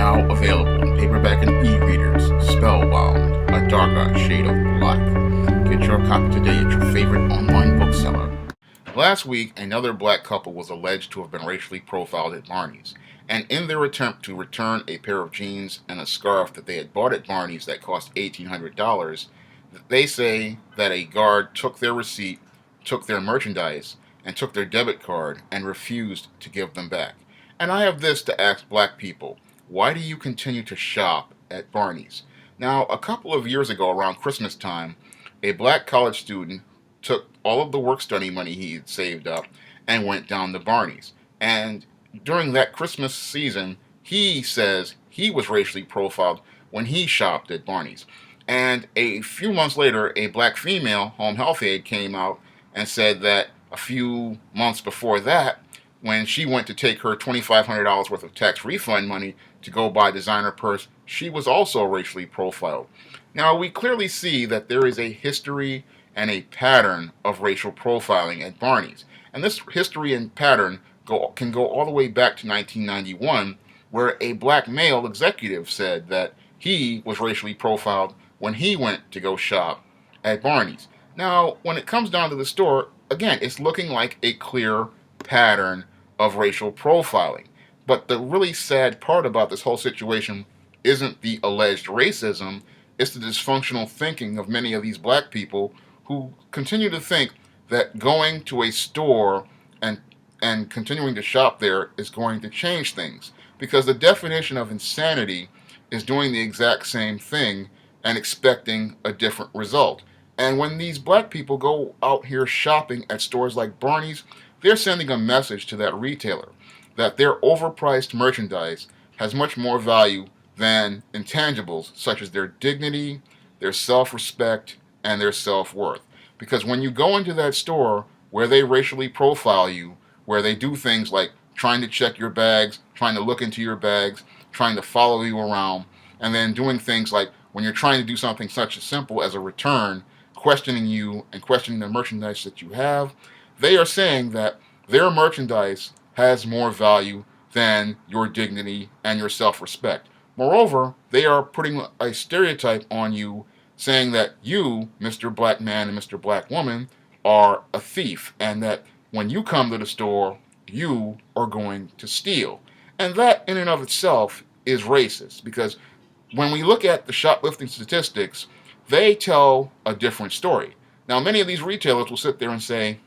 Now available in paperback and e-readers, Spellbound, A Darker Shade of Black. Get your copy today at your favorite online bookseller. Last week, another black couple was alleged to have been racially profiled at Barneys, and in their attempt to return a pair of jeans and a scarf that they had bought at Barneys that cost $1,800, they say that a guard took their receipt, took their merchandise, and took their debit card and refused to give them back. And I have this to ask black people: why do you continue to shop at Barneys? Now, a couple of years ago, around Christmas time, a black college student took all of the work study money he had saved up and went down to Barneys. And during that Christmas season, he says he was racially profiled when he shopped at Barneys. And a few months later, a black female home health aide came out and said that a few months before that, when she went to take her $2,500 worth of tax refund money to go buy a designer purse, she was also racially profiled. Now, we clearly see that there is a history and a pattern of racial profiling at Barneys. And this history and pattern can go all the way back to 1991, where a black male executive said that he was racially profiled when he went to go shop at Barneys. Now, when it comes down to the store, again, it's looking like a clear pattern of racial profiling. But the really sad part about this whole situation isn't the alleged racism, it's the dysfunctional thinking of many of these black people who continue to think that going to a store and continuing to shop there is going to change things. Because the definition of insanity is doing the exact same thing and expecting a different result. And when these black people go out here shopping at stores like Barneys, they're sending a message to that retailer that their overpriced merchandise has much more value than intangibles such as their dignity, their self-respect, and their self-worth. Because when you go into that store where they racially profile you, where they do things like trying to check your bags, trying to look into your bags, trying to follow you around, and then doing things like when you're trying to do something such as simple as a return, questioning you and questioning the merchandise that you have, they are saying that their merchandise has more value than your dignity and your self-respect. Moreover, they are putting a stereotype on you, saying that you, Mr. Black Man and Mr. Black Woman, are a thief, and that when you come to the store, you are going to steal. And that in and of itself is racist, because when we look at the shoplifting statistics, they tell a different story. Now, many of these retailers will sit there and say,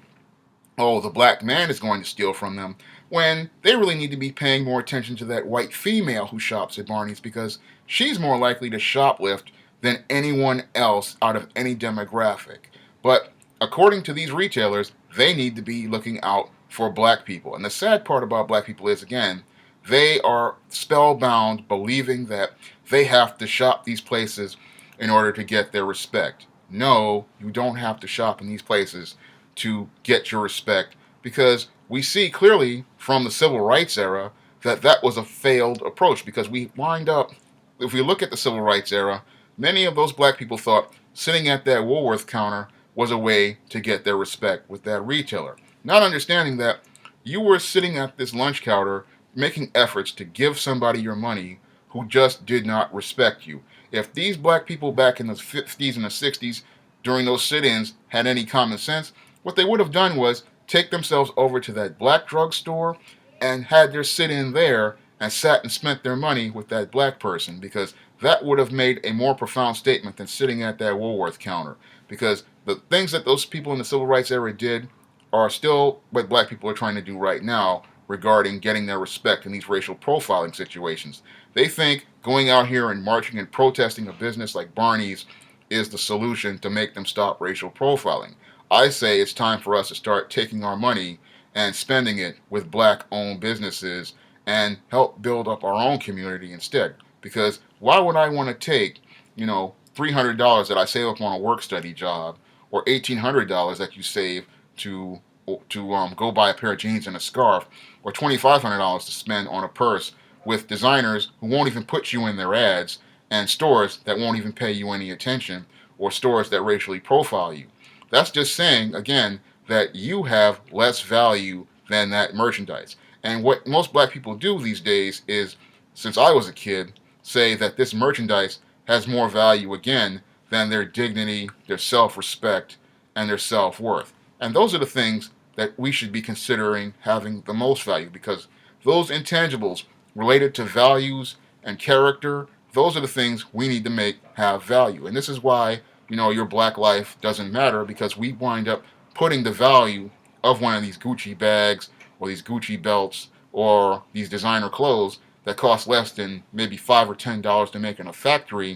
oh, the black man is going to steal from them, when they really need to be paying more attention to that white female who shops at Barneys, because she's more likely to shoplift than anyone else out of any demographic. But according to these retailers, they need to be looking out for black people. And the sad part about black people is, again, they are spellbound, believing that they have to shop these places in order to get their respect. No, you don't have to shop in these places to get your respect, because we see clearly from the civil rights era that that was a failed approach, because we wind up, if we look at the civil rights era, many of those black people thought sitting at that Woolworth counter was a way to get their respect with that retailer, not understanding that you were sitting at this lunch counter making efforts to give somebody your money who just did not respect you. If these black people back in the 50s and the 60s during those sit-ins had any common sense, what they would have done was take themselves over to that black drugstore and had their sit-in there and sat and spent their money with that black person, because that would have made a more profound statement than sitting at that Woolworth counter. Because the things that those people in the civil rights era did are still what black people are trying to do right now regarding getting their respect in these racial profiling situations. They think going out here and marching and protesting a business like Barneys is the solution to make them stop racial profiling. I say it's time for us to start taking our money and spending it with black-owned businesses and help build up our own community instead. Because why would I want to take, $300 that I save up on a work-study job, or $1,800 that you save to go buy a pair of jeans and a scarf, or $2,500 to spend on a purse with designers who won't even put you in their ads, and stores that won't even pay you any attention, or stores that racially profile you? That's just saying, again, that you have less value than that merchandise. And what most black people do these days is since I was a kid, say that this merchandise has more value again than their dignity, their self respect, and their self worth. And those are the things that we should be considering having the most value, because those intangibles related to values and character, those are the things we need to make have value. And this is why, your black life doesn't matter, because we wind up putting the value of one of these Gucci bags or these Gucci belts or these designer clothes that cost less than maybe $5 or $10 to make in a factory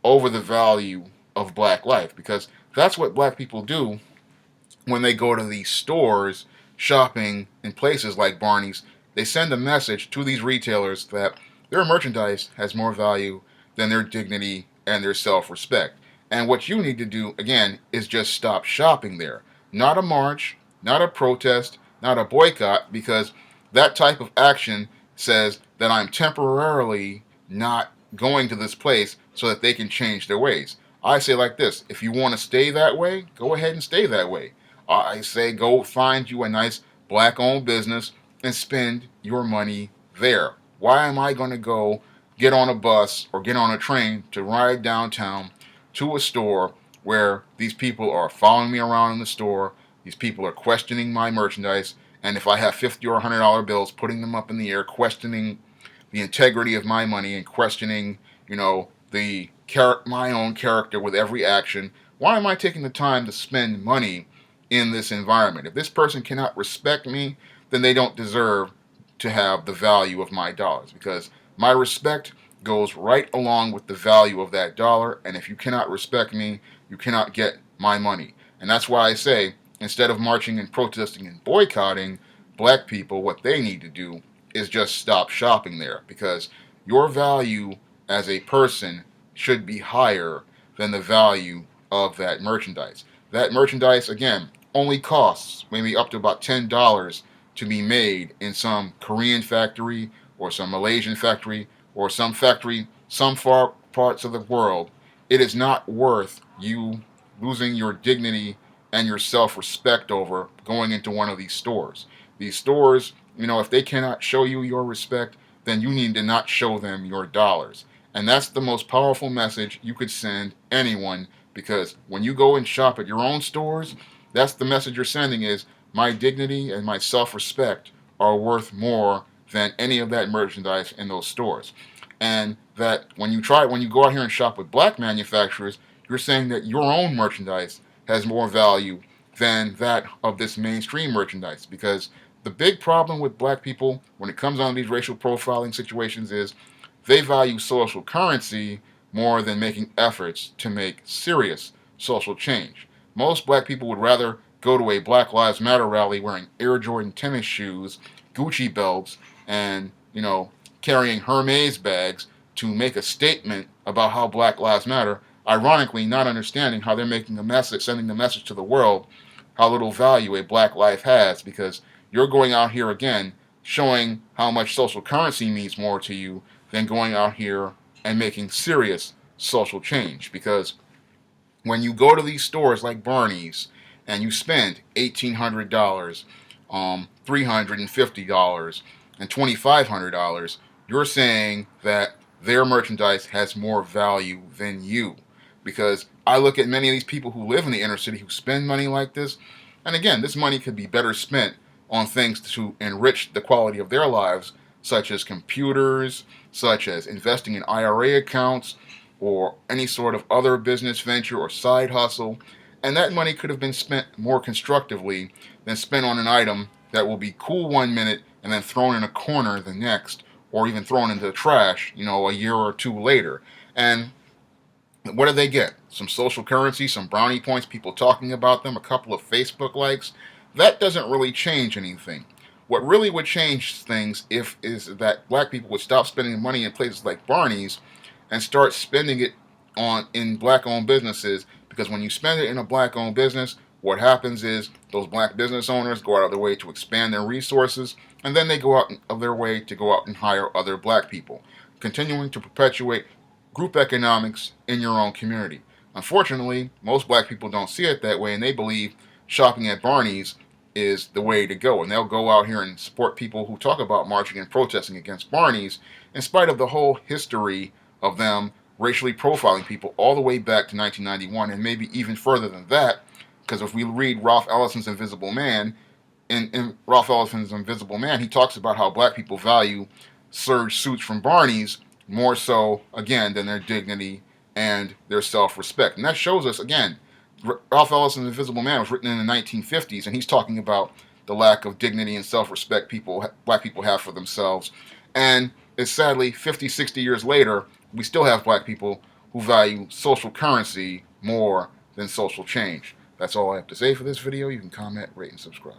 over the value of black life, because that's what black people do when they go to these stores shopping in places like Barneys. They send a message to these retailers that their merchandise has more value than their dignity and their self-respect. And what you need to do, again, is just stop shopping there. Not a march, not a protest, not a boycott, because that type of action says that I'm temporarily not going to this place so that they can change their ways. I say like this: if you want to stay that way, go ahead and stay that way. I say go find you a nice black owned business and spend your money there. Why am I going to go get on a bus or get on a train to ride downtown to a store where these people are following me around in the store? These people are questioning my merchandise, and if I have $50 or $100 bills, putting them up in the air, questioning the integrity of my money and questioning, the my own character with every action. Why am I taking the time to spend money in this environment? If this person cannot respect me, then they don't deserve to have the value of my dollars, because my respect goes right along with the value of that dollar. And if you cannot respect me, you cannot get my money. And that's why I say, instead of marching and protesting and boycotting, black people, what they need to do is just stop shopping there, because your value as a person should be higher than the value of that merchandise. That merchandise, again, only costs maybe up to about $10 to be made in some Korean factory or some Malaysian factory or some factory some far parts of the world. It is not worth you losing your dignity and your self-respect over going into one of these stores. These stores, if they cannot show you your respect, then you need to not show them your dollars. And that's the most powerful message you could send anyone, because when you go and shop at your own stores, that's the message you're sending: is my dignity and my self-respect are worth more than any of that merchandise in those stores. And that when you go out here and shop with black manufacturers, you're saying that your own merchandise has more value than that of this mainstream merchandise. Because the big problem with black people when it comes on these racial profiling situations is they value social currency more than making efforts to make serious social change. Most black people would rather go to a Black Lives Matter rally wearing Air Jordan tennis shoes, Gucci belts, and, carrying Hermes bags to make a statement about how Black Lives Matter, ironically not understanding how they're making a message, sending the message to the world how little value a black life has, because you're going out here again showing how much social currency means more to you than going out here and making serious social change. Because when you go to these stores like Barneys and you spend $1,800, $350, and $2,500, you're saying that their merchandise has more value than you. Because I look at many of these people who live in the inner city who spend money like this, and again, this money could be better spent on things to enrich the quality of their lives, such as computers, such as investing in IRA accounts, or any sort of other business venture or side hustle. And that money could have been spent more constructively than spent on an item that will be cool one minute and then thrown in a corner the next, or even thrown into the trash, a year or two later. And what do they get? Some social currency, some brownie points, people talking about them, a couple of Facebook likes. That doesn't really change anything. What really would change things is that black people would stop spending money in places like Barney's and start spending it in black-owned businesses. Because when you spend it in a black-owned business, what happens is those black business owners go out of their way to expand their resources, and then they go out of their way to go out and hire other black people, continuing to perpetuate group economics in your own community. Unfortunately, most black people don't see it that way, and they believe shopping at Barney's is the way to go. And they'll go out here and support people who talk about marching and protesting against Barney's, in spite of the whole history of them racially profiling people all the way back to 1991, and maybe even further than that, because if we read Ralph Ellison's Invisible Man, in Ralph Ellison's Invisible Man, he talks about how black people value serge suits from Barneys more so, again, than their dignity and their self-respect. And that shows us, again, Ralph Ellison's Invisible Man was written in the 1950s, and he's talking about the lack of dignity and self-respect black people have for themselves. And it's sadly, 50, 60 years later, we still have black people who value social currency more than social change. That's all I have to say for this video. You can comment, rate, and subscribe.